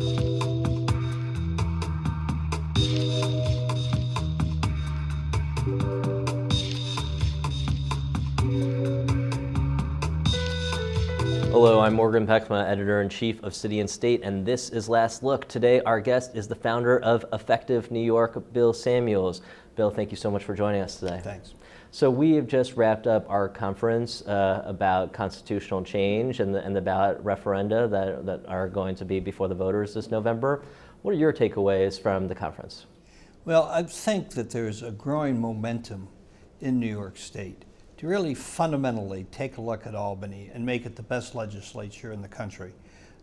Hello, I'm Morgan Peckma, Editor-in-Chief of City and State, and this is Last Look. Today, our guest is the founder of Effective New York, Bill Samuels. Bill, thank you so much for joining us today. Thanks. So we have just wrapped up our conference about constitutional change and the ballot referenda that are going to be before the voters this November. What are your takeaways from the conference? Well, I think that there's a growing momentum in New York State to really fundamentally take a look at Albany and make it the best legislature in the country.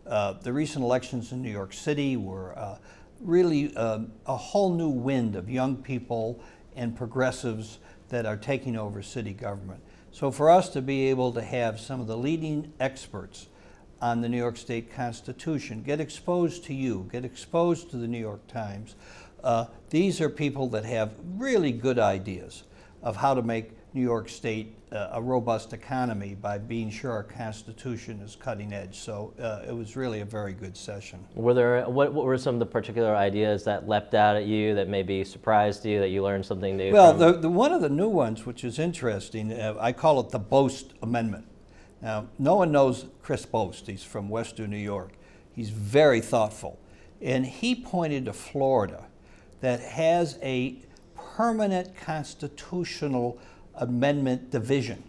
The recent elections in New York City were really a whole new wind of young people and progressives that are taking over city government. So for us to be able to have some of the leading experts on the New York State Constitution get exposed to you, get exposed to the New York Times, these are people that have really good ideas of how to make New York State a robust economy by being sure our Constitution is cutting edge. So it was really a very good session. What were some of the particular ideas that leapt out at you that maybe surprised you, that you learned something new Well, from? one of the new ones, which is interesting, I call it the Boast Amendment. Now, no one knows Chris Boast. He's from Western New York. He's very thoughtful. And he pointed to Florida that has a permanent constitutional amendment division.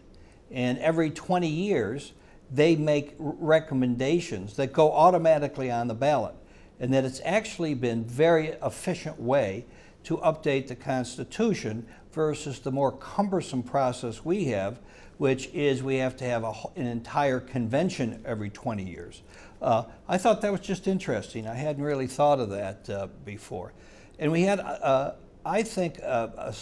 And every 20 years, they make recommendations that go automatically on the ballot. And that it's actually been a very efficient way to update the Constitution versus the more cumbersome process we have, which is we have to have an entire convention every 20 years. I thought that was just interesting. I hadn't really thought of that before. And we had, I think, a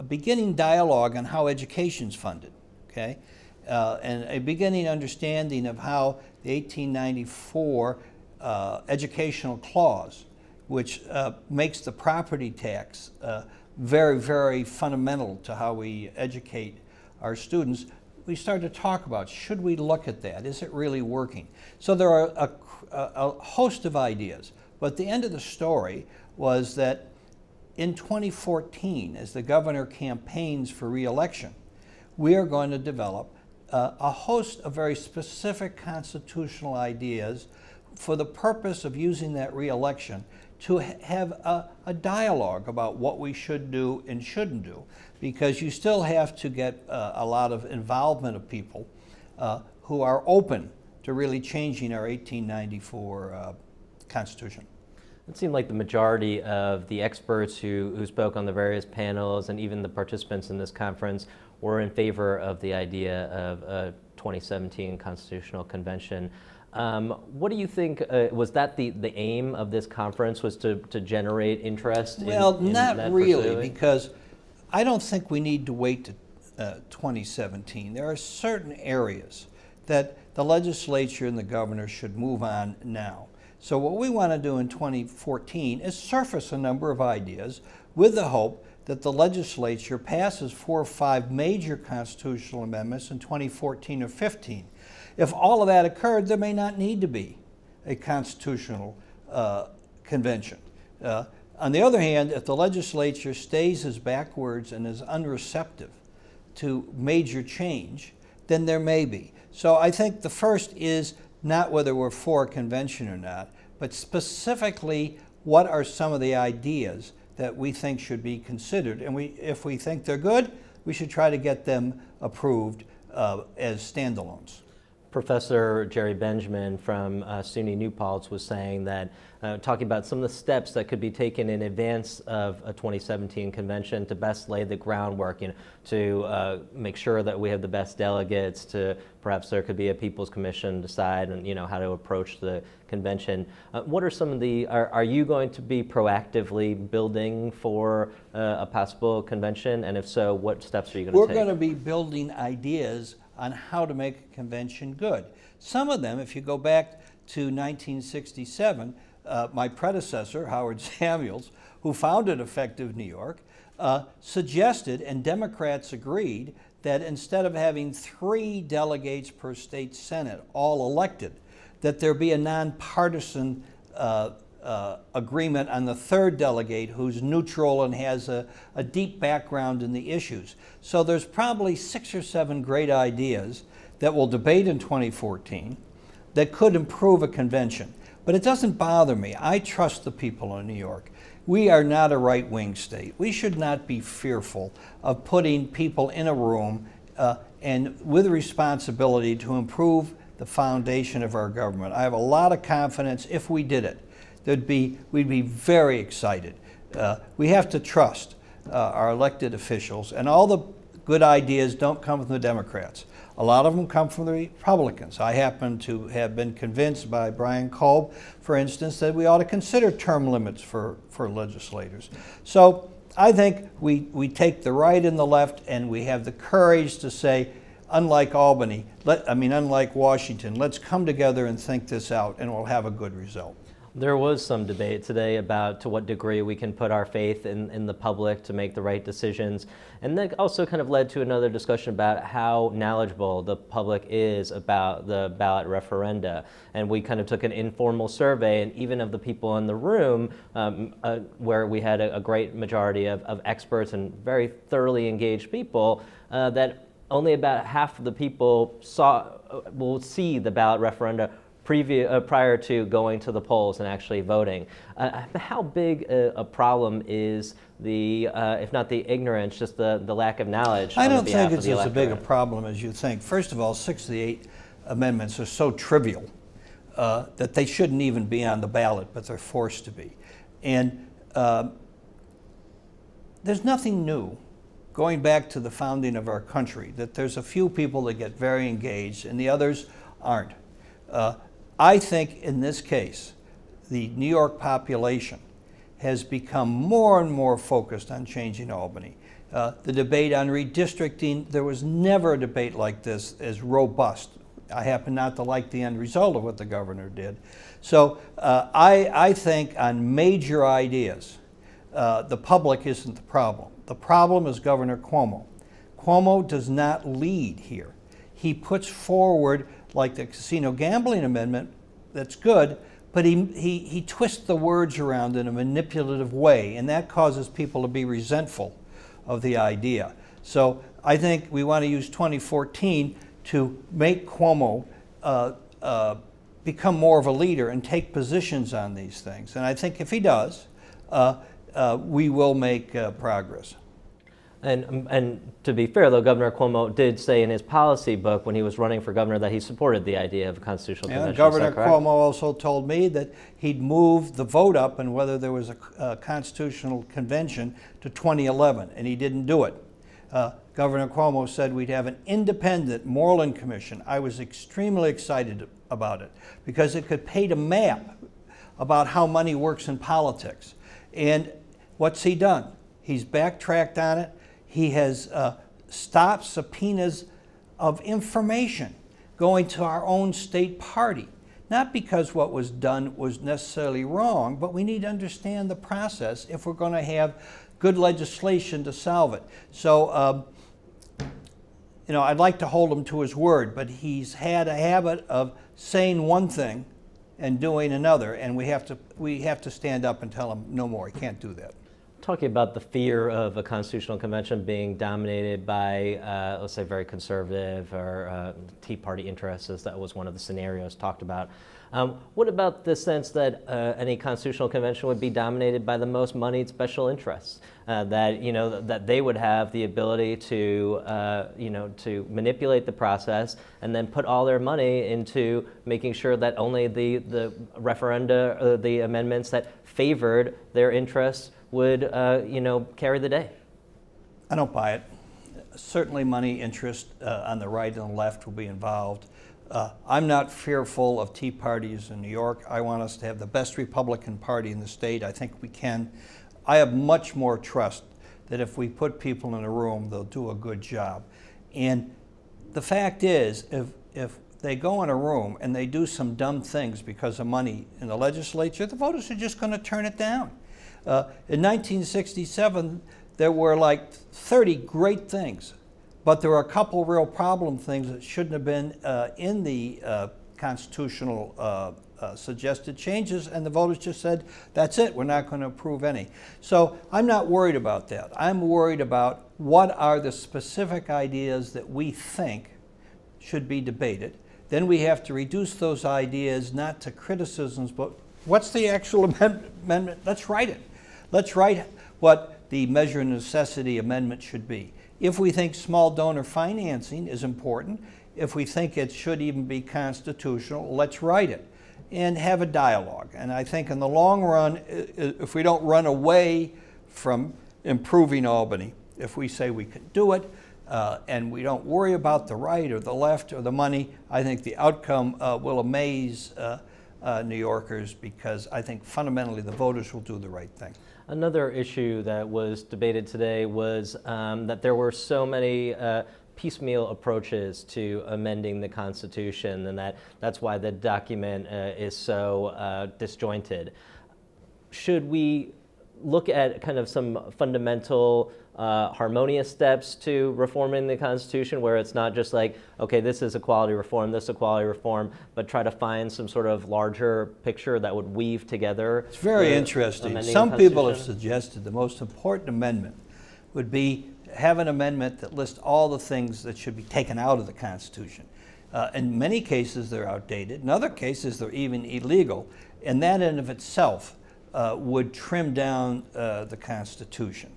beginning dialogue on how education's funded, okay? And a beginning understanding of how the 1894 educational clause, which makes the property tax very, very fundamental to how we educate our students, we started to talk about, should we look at that? Is it really working? So there are a host of ideas, but the end of the story was that in 2014, as the governor campaigns for re-election, we are going to develop a host of very specific constitutional ideas for the purpose of using that re-election to have a dialogue about what we should do and shouldn't do, because you still have to get a lot of involvement of people who are open to really changing our 1894 Constitution. It seemed like the majority of the experts who spoke on the various panels and even the participants in this conference were in favor of the idea of a 2017 Constitutional Convention. What do you think, was that the aim of this conference, was to generate interest in not that really, pursuing? because I don't think we need to wait to 2017. There are certain areas that the legislature and the governor should move on now. So what we want to do in 2014 is surface a number of ideas with the hope that the legislature passes 4 or 5 major constitutional amendments in 2014 or 15. If all of that occurred, there may not need to be a constitutional convention. On the other hand, if the legislature stays as backwards and as unreceptive to major change, then there may be. So I think the first is not whether we're for a convention or not, but specifically what are some of the ideas that we think should be considered. And if we think they're good, we should try to get them approved as standalones. Professor Jerry Benjamin from SUNY New Paltz was saying that, talking about some of the steps that could be taken in advance of a 2017 convention to best lay the groundwork, to make sure that we have the best delegates, to perhaps there could be a People's Commission decide and how to approach the convention. What are some of the, are you going to be proactively building for a possible convention? And if so, what steps are you going to take? We're going to be building ideas on how to make a convention good. Some of them, if you go back to 1967, my predecessor, Howard Samuels, who founded Effective New York, suggested, and Democrats agreed, that instead of having 3 delegates per state senate, all elected, that there be a nonpartisan agreement on the third delegate who's neutral and has a deep background in the issues. So there's probably 6 or 7 great ideas that we'll debate in 2014 that could improve a convention. But it doesn't bother me. I trust the people in New York. We are not a right-wing state. We should not be fearful of putting people in a room and with responsibility to improve the foundation of our government. I have a lot of confidence if we did it. We'd be very excited. We have to trust our elected officials, and all the good ideas don't come from the Democrats. A lot of them come from the Republicans. I happen to have been convinced by Brian Kolb, for instance, that we ought to consider term limits for legislators. So I think we take the right and the left, and we have the courage to say, unlike Albany, unlike Washington, let's come together and think this out, and we'll have a good result. There was some debate today about to what degree we can put our faith in the public to make the right decisions. And that also kind of led to another discussion about how knowledgeable the public is about the ballot referenda. And we kind of took an informal survey, and even of the people in the room, where we had a great majority of experts and very thoroughly engaged people, that only about half of the people will see the ballot referenda prior to going to the polls and actually voting. How big a problem is if not the ignorance, just the lack of knowledge? I don't think it's as big a problem as you think. First of all, 6 of the 8 amendments are so trivial that they shouldn't even be on the ballot, but they're forced to be. And there's nothing new, going back to the founding of our country, that there's a few people that get very engaged and the others aren't. I think in this case, the New York population has become more and more focused on changing Albany. The debate on redistricting, there was never a debate like this as robust. I happen not to like the end result of what the governor did. So I think on major ideas, the public isn't the problem. The problem is Governor Cuomo. Cuomo does not lead here. He puts forward, like the casino gambling amendment, that's good, but he twists the words around in a manipulative way, and that causes people to be resentful of the idea. So I think we want to use 2014 to make Cuomo become more of a leader and take positions on these things. And I think if he does, we will make progress. And to be fair, though, Governor Cuomo did say in his policy book when he was running for governor that he supported the idea of a constitutional convention. Governor Cuomo also told me that he'd move the vote up and whether there was a constitutional convention to 2011, and he didn't do it. Governor Cuomo said we'd have an independent Moreland Commission. I was extremely excited about it because it could paint a map about how money works in politics. And what's he done? He's backtracked on it. He has stopped subpoenas of information going to our own state party. Not because what was done was necessarily wrong, but we need to understand the process if we're going to have good legislation to solve it. So, I'd like to hold him to his word, but he's had a habit of saying one thing and doing another, and we have to stand up and tell him no more. He can't do that. Talking about the fear of a constitutional convention being dominated by, let's say, very conservative or Tea Party interests, as that was one of the scenarios talked about. What about the sense that any constitutional convention would be dominated by the most moneyed special interests? That they would have the ability to, to manipulate the process and then put all their money into making sure that only the referenda, the amendments that favored their interests would, carry the day. I don't buy it. Certainly money interest on the right and the left will be involved. I'm not fearful of Tea Parties in New York. I want us to have the best Republican Party in the state. I think we can. I have much more trust that if we put people in a room, they'll do a good job. And the fact is, if they go in a room and they do some dumb things because of money in the legislature, the voters are just going to turn it down. In 1967, there were like 30 great things, but there were a couple real problem things that shouldn't have been in the constitutional suggested changes, and the voters just said, that's it, we're not going to approve any. So I'm not worried about that. I'm worried about what are the specific ideas that we think should be debated. Then we have to reduce those ideas not to criticisms, but what's the actual amendment? Let's write it. Let's write what the measure of necessity amendment should be. If we think small donor financing is important, if we think it should even be constitutional, let's write it and have a dialogue. And I think in the long run, if we don't run away from improving Albany, if we say we can do it, and we don't worry about the right or the left or the money, I think the outcome will amaze New Yorkers, because I think fundamentally the voters will do the right thing. Another issue that was debated today was that there were so many piecemeal approaches to amending the Constitution, and that's why the document is so disjointed. Should we look at kind of some fundamental harmonious steps to reforming the Constitution, where it's not just like, okay, this is equality reform, this equality reform, but try to find some sort of larger picture that would weave together? It's very interesting. Some people have suggested the most important amendment would be have an amendment that lists all the things that should be taken out of the Constitution. In many cases, they're outdated. In other cases, they're even illegal. And that in of itself would trim down the Constitution.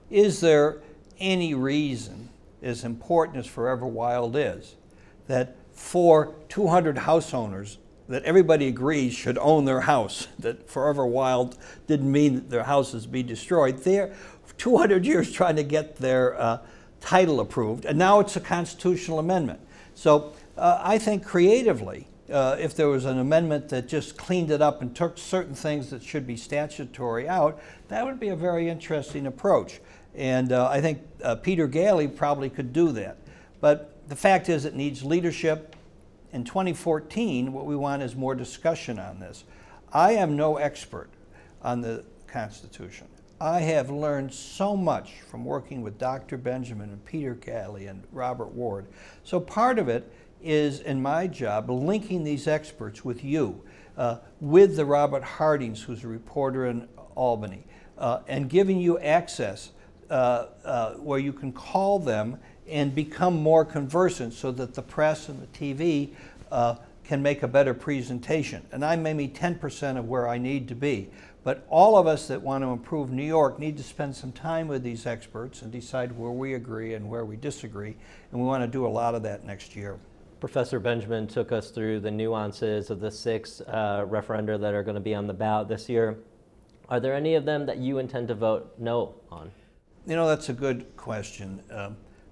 Is there any reason, as important as Forever Wild is, that for 200 house owners that everybody agrees should own their house, that Forever Wild didn't mean that their houses be destroyed, they're 200 years trying to get their title approved, and now it's a constitutional amendment. So I think creatively, if there was an amendment that just cleaned it up and took certain things that should be statutory out, that would be a very interesting approach. And I think Peter Galey probably could do that. But the fact is, it needs leadership. In 2014, what we want is more discussion on this. I am no expert on the Constitution. I have learned so much from working with Dr. Benjamin and Peter Galey and Robert Ward. So part of it is, in my job, linking these experts with you, with the Robert Hardings, who's a reporter in Albany, and giving you access where you can call them and become more conversant, so that the press and the TV can make a better presentation. And I'm maybe 10% of where I need to be. But all of us that want to improve New York need to spend some time with these experts and decide where we agree and where we disagree. And we want to do a lot of that next year. Professor Benjamin took us through the nuances of the 6 referenda that are going to be on the ballot this year. Are there any of them that you intend to vote no on? You know, that's a good question.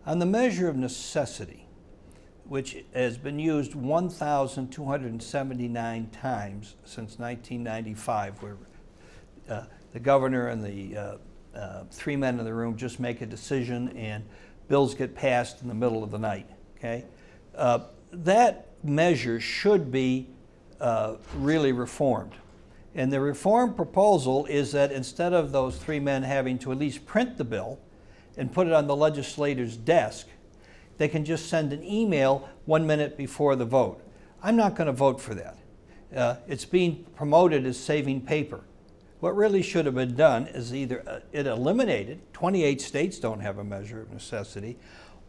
On the measure of necessity, which has been used 1,279 times since 1995, where the governor and the 3 men in the room just make a decision and bills get passed in the middle of the night, okay? That measure should be really reformed. And the reform proposal is that instead of those 3 men having to at least print the bill and put it on the legislator's desk, they can just send an email 1 minute before the vote. I'm not going to vote for that. It's being promoted as saving paper. What really should have been done is either it eliminated, 28 states don't have a measure of necessity,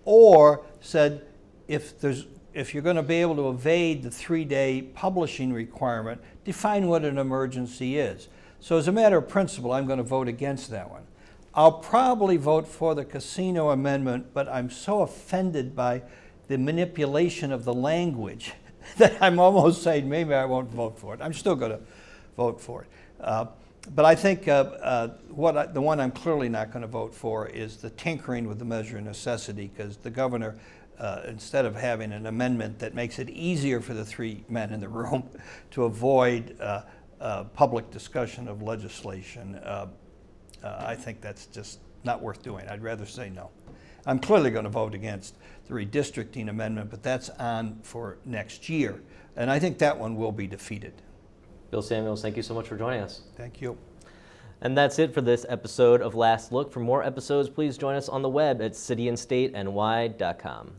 or said if you're going to be able to evade the 3-day publishing requirement, define what an emergency is. So as a matter of principle, I'm going to vote against that one. I'll probably vote for the casino amendment, but I'm so offended by the manipulation of the language that I'm almost saying maybe I won't vote for it. I'm still going to vote for it. But I think the one I'm clearly not going to vote for is the tinkering with the measure of necessity, because the governor, instead of having an amendment that makes it easier for the 3 men in the room to avoid public discussion of legislation, I think that's just not worth doing. I'd rather say no. I'm clearly going to vote against the redistricting amendment, but that's on for next year. And I think that one will be defeated. Bill Samuels, thank you so much for joining us. Thank you. And that's it for this episode of Last Look. For more episodes, please join us on the web at cityandstateny.com.